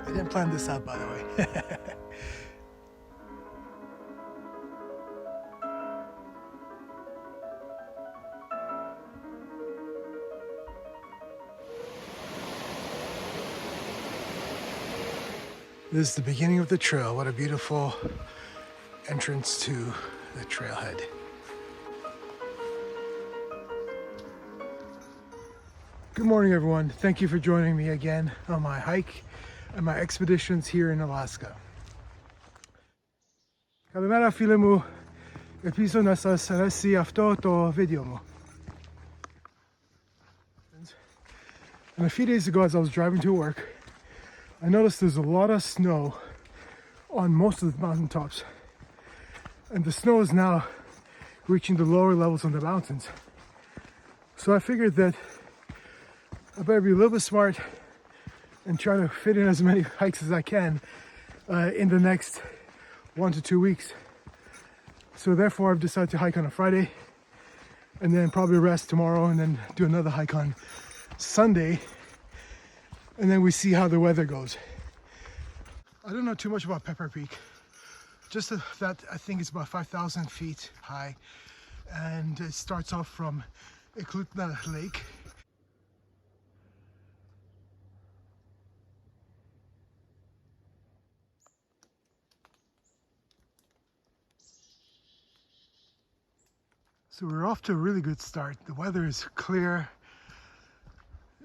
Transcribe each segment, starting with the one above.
I didn't plan this out, by the way. This is the beginning of the trail. What a beautiful entrance to the trailhead. Good morning, everyone. Thank you for joining me again on my hike and my expeditions here in Alaska. Kalimera φίλε μου, ελπίζω να σας αρέσει αυτό το βίντεο μου. And a few days ago, as I was driving to work, I noticed there's a lot of snow on most of the mountaintops. And the snow is now reaching the lower levels on the mountains. So I figured that I better be a little bit smart and try to fit in as many hikes as I can in the next 1 to 2 weeks. So therefore I've decided to hike on a Friday and then probably rest tomorrow and then do another hike on Sunday, and then we see how the weather goes. I don't know too much about Pepper Peak, just that I think it's about 5,000 feet high, and it starts off from Eklutna Lake. So we're off to a really good start. The weather is clear.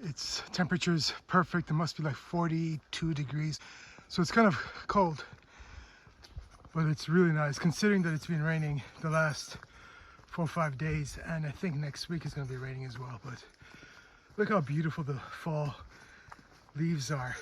Its temperature is perfect. It must be like 42 degrees. So it's kind of cold, but it's really nice considering that it's been raining the last 4 or 5 days. And I think next week is going to be raining as well. But look how beautiful the fall leaves are.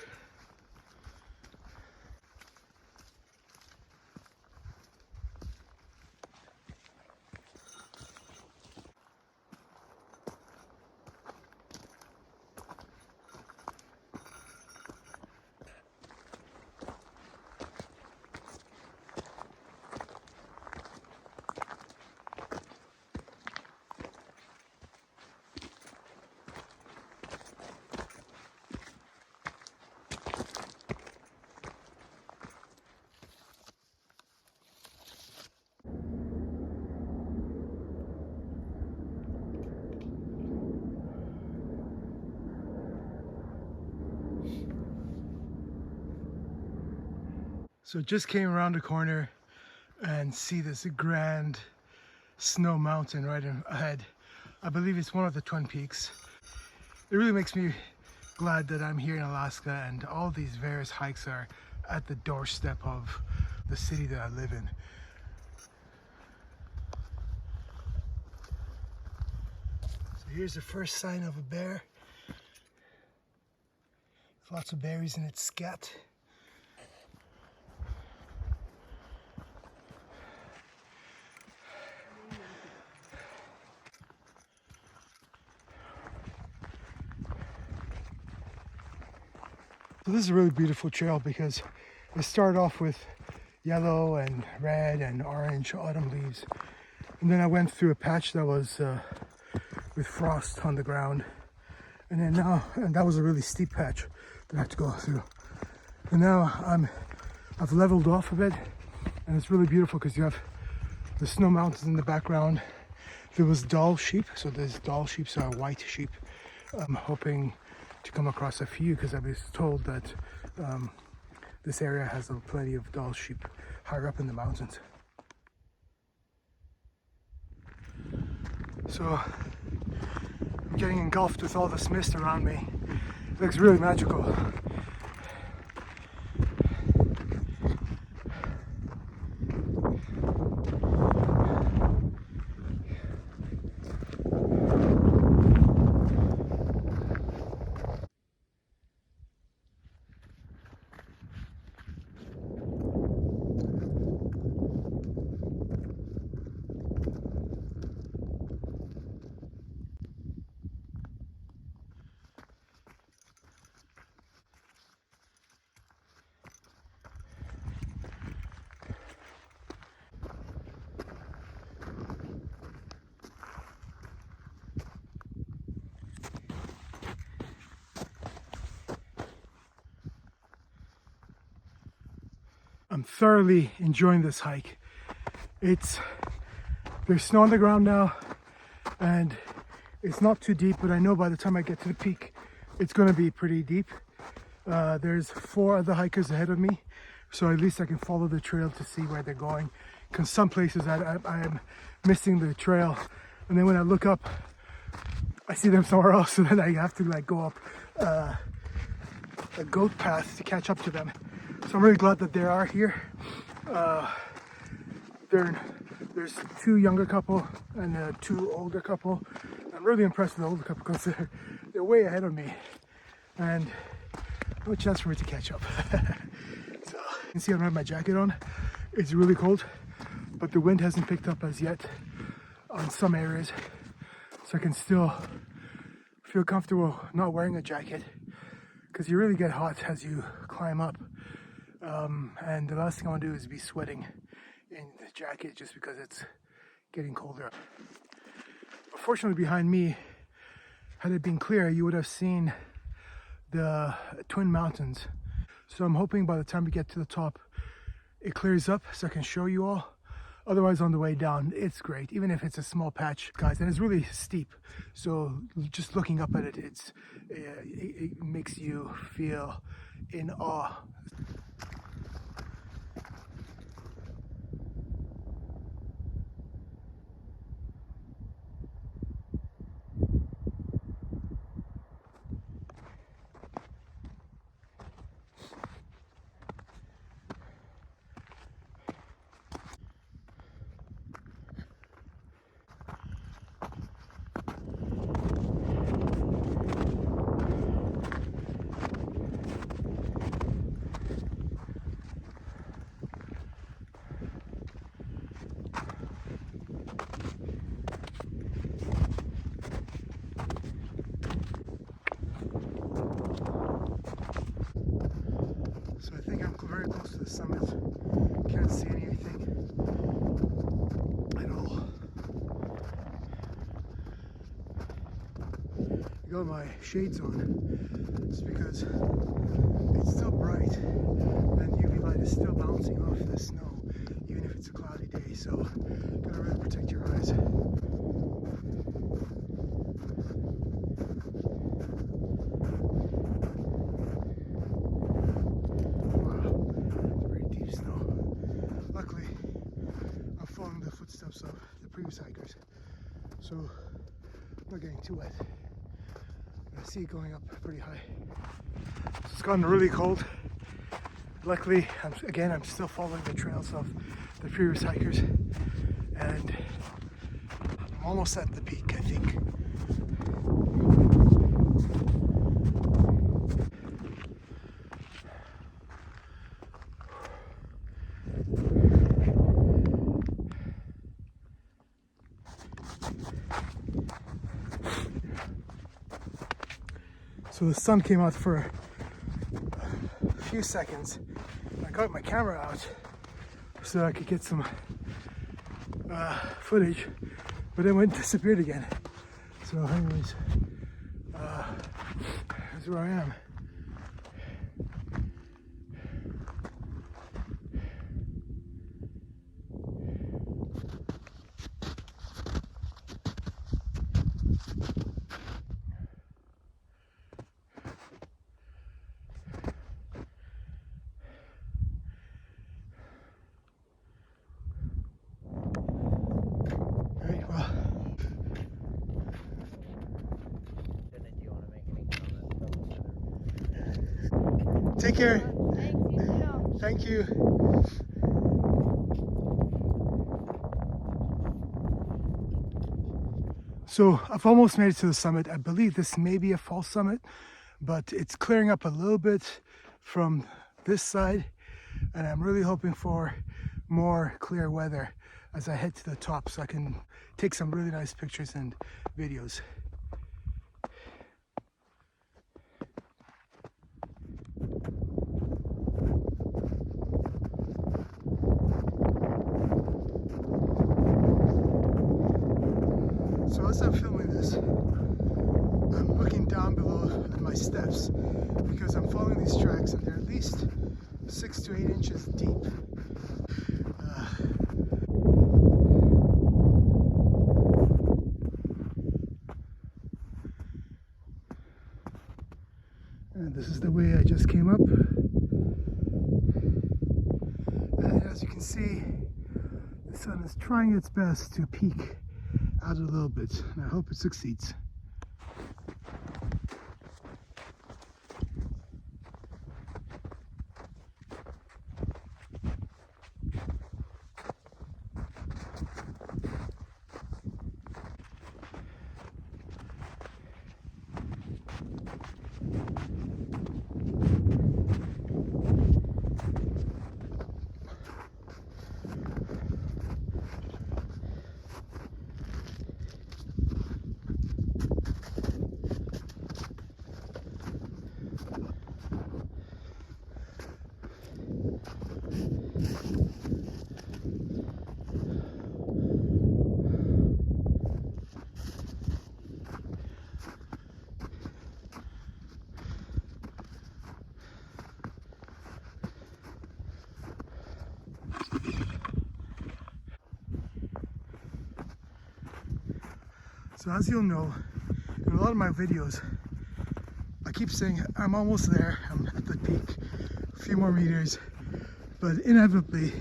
So just came around the corner and see this grand snow mountain right ahead. I believe it's one of the Twin Peaks. It really makes me glad that I'm here in Alaska and all these various hikes are at the doorstep of the city that I live in. So here's the first sign of a bear. Lots of berries in its scat. So this is a really beautiful trail because it started off with yellow and red and orange autumn leaves. And then I went through a patch that was with frost on the ground. And then and that was a really steep patch that I had to go through. And now I've leveled off a bit, and it's really beautiful because you have the snow mountains in the background. There was Dall sheep, so there's Dall sheep, so white sheep. I'm hoping to come across a few because I was told that this area has plenty of Dall sheep higher up in the mountains. So I'm getting engulfed with all this mist around me. It looks really magical. I'm thoroughly enjoying this hike. There's snow on the ground now, and it's not too deep, but I know by the time I get to the peak, it's going to be pretty deep. There's 4 other hikers ahead of me, so at least I can follow the trail to see where they're going. Because some places I am missing the trail, and then when I look up, I see them somewhere else, so then I have to like go up a goat path to catch up to them. So I'm really glad that they are here. There's 2 younger couple and 2 older couple. I'm really impressed with the older couple because they're way ahead of me, and no chance for me to catch up. So you can see I don't have my jacket on. It's really cold, but the wind hasn't picked up as yet on some areas, so I can still feel comfortable not wearing a jacket, because you really get hot as you climb up, and the last thing I want to do is be sweating in the jacket just because it's getting colder. But fortunately behind me, had it been clear, you would have seen the Twin Mountains. So I'm hoping by the time we get to the top, it clears up so I can show you all. Otherwise, on the way down, it's great, even if it's a small patch, guys. And it's really steep, so just looking up at it, it makes you feel in awe. So I think I'm very close to the summit. Can't see anything at all. I got my shades on just because it's still bright and UV light is still bouncing off the snow, even if it's a cloudy day. So gotta really protect your eyes. Footsteps of the previous hikers, so I'm not getting too wet. I see it going up pretty high. So it's gotten really cold. Luckily, I'm still following the trails of the previous hikers, and I'm almost at the peak, I think. So the sun came out for a few seconds. I got my camera out so I could get some footage, but then it disappeared again. So anyways, here's where I am. Take care. Thank you. So I've almost made it to the summit. I believe this may be a false summit, but it's clearing up a little bit from this side, and I'm really hoping for more clear weather as I head to the top so I can take some really nice pictures and videos. So as I'm filming this, I'm looking down below at my steps because I'm following these tracks, and they're at least 6 to 8 inches deep. And this is the way I just came up. And as you can see, the sun is trying its best to peek out a little bit, and I hope it succeeds. So as you'll know, in a lot of my videos, I keep saying I'm almost there, I'm at the peak, a few more meters, but inevitably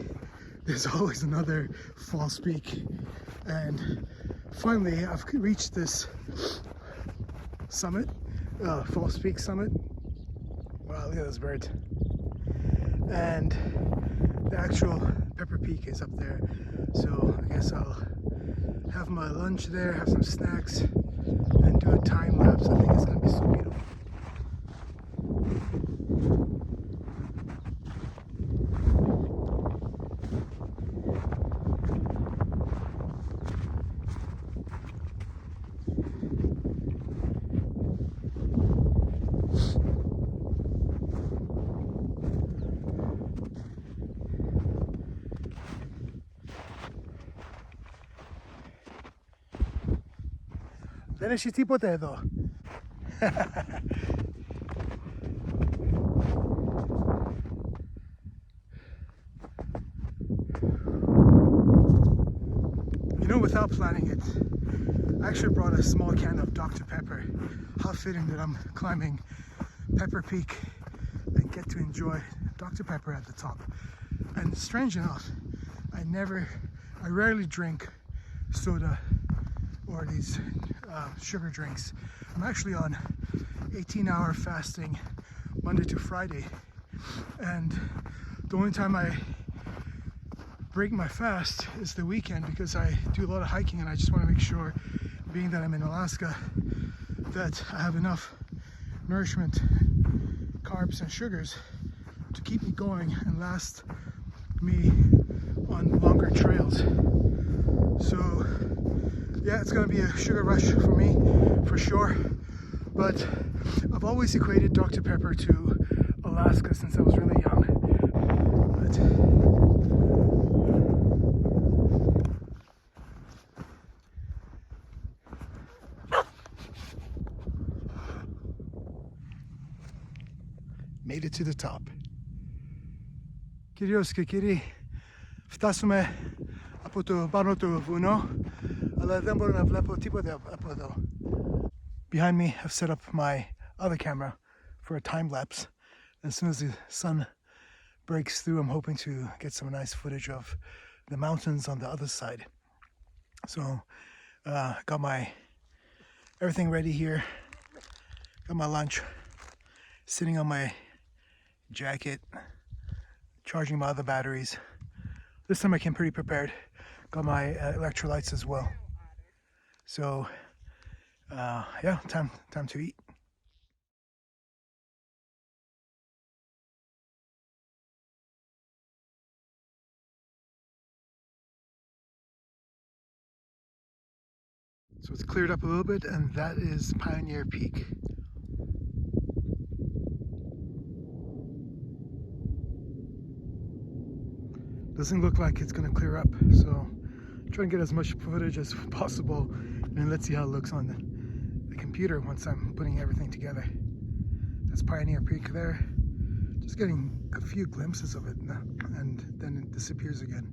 there's always another false peak. And finally I've reached this summit, false peak summit. Wow, look at this bird. And the actual Pepper Peak is up there, so I guess I'll have my lunch there, have some snacks, and do a time lapse. I think it's going to be so beautiful. Δεν έχει τίποτε εδώ. You know, without planning it, I actually brought a small can of Dr. Pepper. How fitting that I'm climbing Pepper Peak and get to enjoy Dr. Pepper at the top. And strange enough, I rarely drink soda or these sugar drinks. I'm actually on 18-hour fasting Monday to Friday, and the only time I break my fast is the weekend because I do a lot of hiking, and I just want to make sure, being that I'm in Alaska, that I have enough nourishment, carbs and sugars to keep me going and last me on longer trails. So yeah, it's gonna be a sugar rush for me, for sure. But I've always equated Dr. Pepper to Alaska since I was really young. Made it to the top. Κυρίως και κύριοι, φτάσουμε από το πάνω του βουνό, αλλά δεν μπορώ να βλέπω τίποτε από εδώ. Behind me, I've set up my other camera for a time lapse. As soon as the sun breaks through, I'm hoping to get some nice footage of the mountains on the other side. So, got my everything ready here. Got my lunch, sitting on my jacket, charging my other batteries. This time I came pretty prepared. Got my electrolytes as well. So, yeah, time to eat. So it's cleared up a little bit, and that is Pioneer Peak. Doesn't look like it's gonna clear up, so try and get as much footage as possible, and let's see how it looks on the computer once I'm putting everything together. That's Pioneer Peak there, Just getting a few glimpses of it now, and then it disappears again.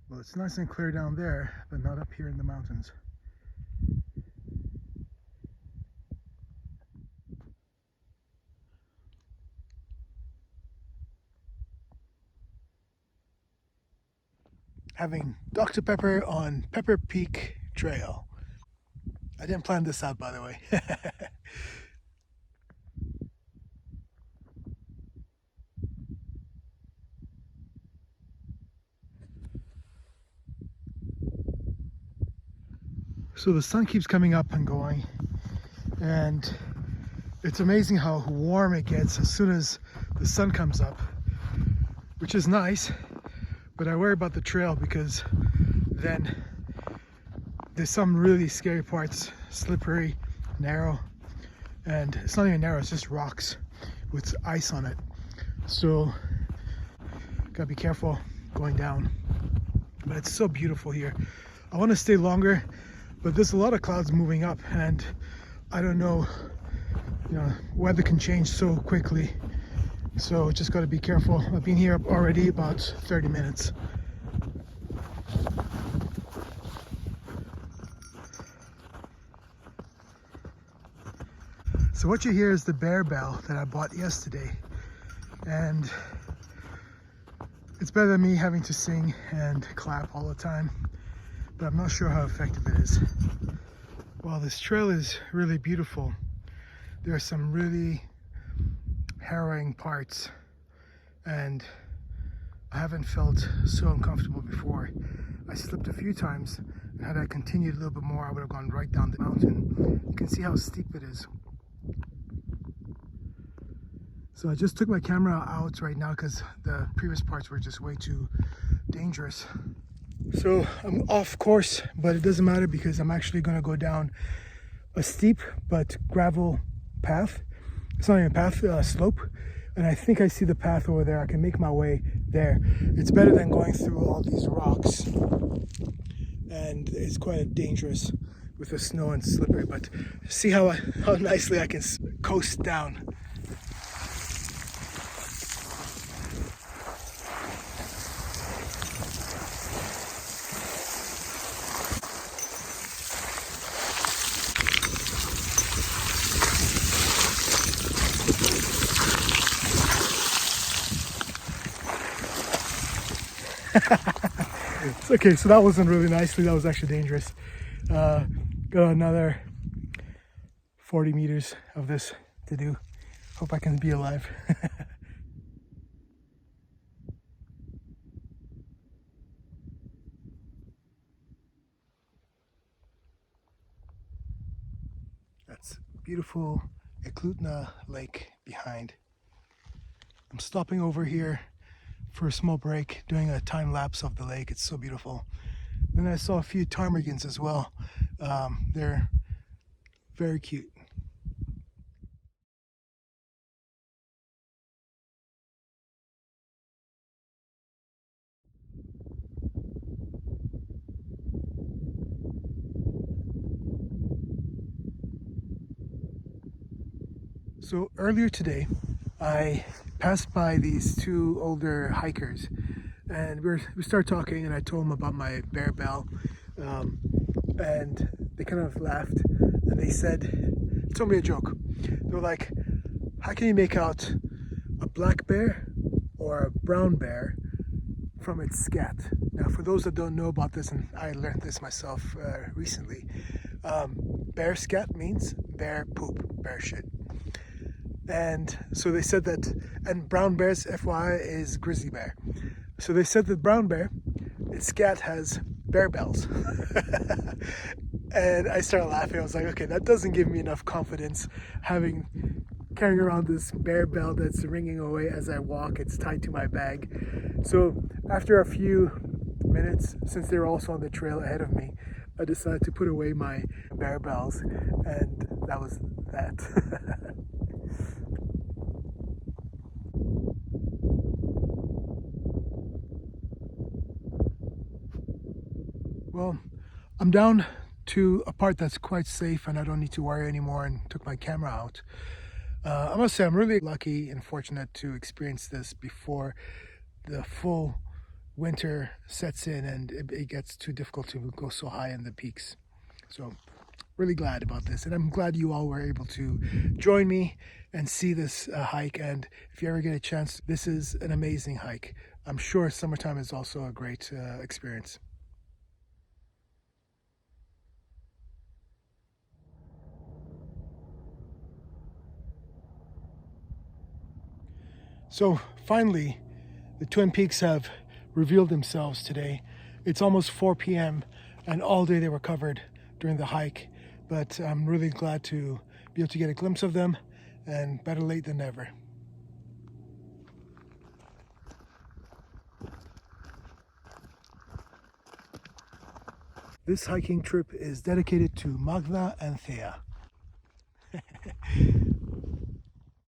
Well, it's nice and clear down there, but not up here in the mountains. Having Dr. Pepper on Pepper Peak Trail. I didn't plan this out, by the way. So the sun keeps coming up and going, and it's amazing how warm it gets as soon as the sun comes up, which is nice, but I worry about the trail because then there's some really scary parts, slippery, narrow, and it's not even narrow, it's just rocks with ice on it. So gotta be careful going down, but it's so beautiful here. I want to stay longer, but there's a lot of clouds moving up, and I don't know, weather can change so quickly, so just got to be careful. I've been here already about 30 minutes. So what you hear is the bear bell that I bought yesterday, and it's better than me having to sing and clap all the time, but I'm not sure how effective it is. While this trail is really beautiful, there are some really harrowing parts, and I haven't felt so uncomfortable before. I slipped a few times, and had I continued a little bit more, I would have gone right down the mountain. You can see how steep it is. So I just took my camera out right now because the previous parts were just way too dangerous. So I'm off course, but it doesn't matter because I'm actually going to go down a steep but gravel path. It's not even a path, slope. And I think I see the path over there. I can make my way there. It's better than going through all these rocks. And it's quite dangerous with the snow and slippery, but see how nicely I can coast down. Okay, so that wasn't really nicely, that was actually dangerous. Got another 40 meters of this to do. Hope I can be alive. That's beautiful Eklutna Lake behind. I'm stopping over here for a small break, doing a time lapse of the lake. It's so beautiful. Then I saw a few ptarmigans as well. They're very cute. So earlier today, I passed by these two older hikers, and we started talking, and I told them about my bear bell, and they kind of laughed, and they told me a joke. They were like, "How can you make out a black bear or a brown bear from its scat?" Now, for those that don't know about this, and I learned this myself recently, bear scat means bear poop, bear shit. And so they said that, and brown bears, FYI, is grizzly bear. So they said that brown bear, its scat has bear bells. And I started laughing. I was like, okay, that doesn't give me enough confidence carrying around this bear bell that's ringing away as I walk. It's tied to my bag. So after a few minutes, since they were also on the trail ahead of me, I decided to put away my bear bells, and that was that. Well, I'm down to a part that's quite safe and I don't need to worry anymore, and took my camera out. I must say I'm really lucky and fortunate to experience this before the full winter sets in and it gets too difficult to go so high in the peaks. So really glad about this, and I'm glad you all were able to join me and see this hike. And if you ever get a chance, this is an amazing hike. I'm sure summertime is also a great experience. So finally, the Twin Peaks have revealed themselves today. It's almost 4 p.m. and all day they were covered during the hike, but I'm really glad to be able to get a glimpse of them, and better late than never. This hiking trip is dedicated to Magda and Thea.